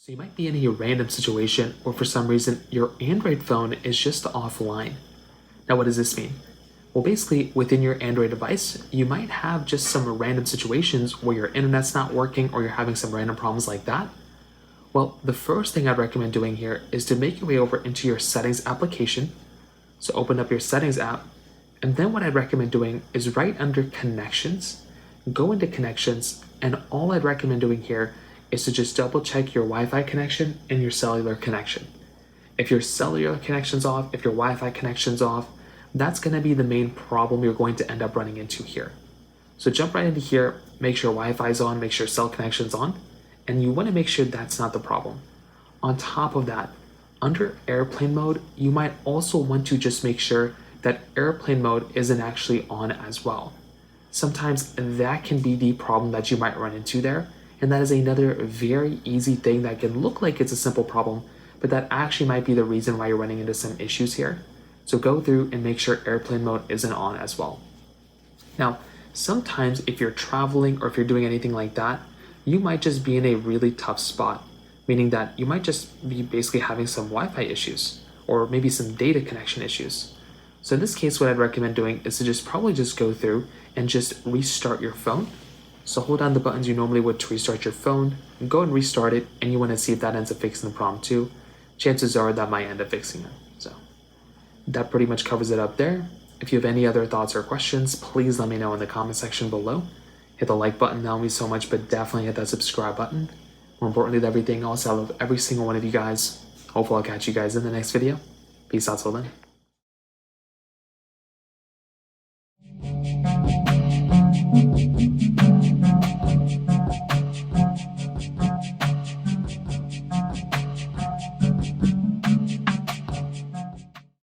So you might be in a random situation where for some reason your Android phone is just offline. Now what does this mean? Well, basically within your Android device, you might have just some random situations where your internet's not working or you're having some random problems like that. Well, the first thing I'd recommend doing here is to make your way over into your settings application. So open up your settings app, and then what I'd recommend doing is right under connections, go into connections, and all I'd recommend doing here is to just double check your Wi-Fi connection and your cellular connection. If your cellular connection's off, if your Wi-Fi connection's off, that's going to be the main problem you're going to end up running into here. So jump right into here, make sure Wi-Fi is on, make sure cell connection's on, and you want to make sure that's not the problem. On top of that, under airplane mode, you might also want to just make sure that airplane mode isn't actually on as well. Sometimes that can be the problem that you might run into there, and that is another very easy thing that can look like it's a simple problem, but that actually might be the reason why you're running into some issues here. So go through and make sure airplane mode isn't on as well. Now, sometimes if you're traveling or if you're doing anything like that, you might just be in a really tough spot, meaning that you might just be basically having some Wi-Fi issues or maybe some data connection issues. So in this case, what I'd recommend doing is to probably just go through and just restart your phone. So hold down the buttons you normally would to restart your phone, and go and restart it, and you want to see if that ends up fixing the problem too. Chances are that might end up fixing it. So that pretty much covers it up there. If you have any other thoughts or questions, please let me know in the comment section below. Hit the like button, that would mean so much, but definitely hit that subscribe button. More importantly than everything else, I love every single one of you guys. Hopefully I'll catch you guys in the next video. Peace out till then.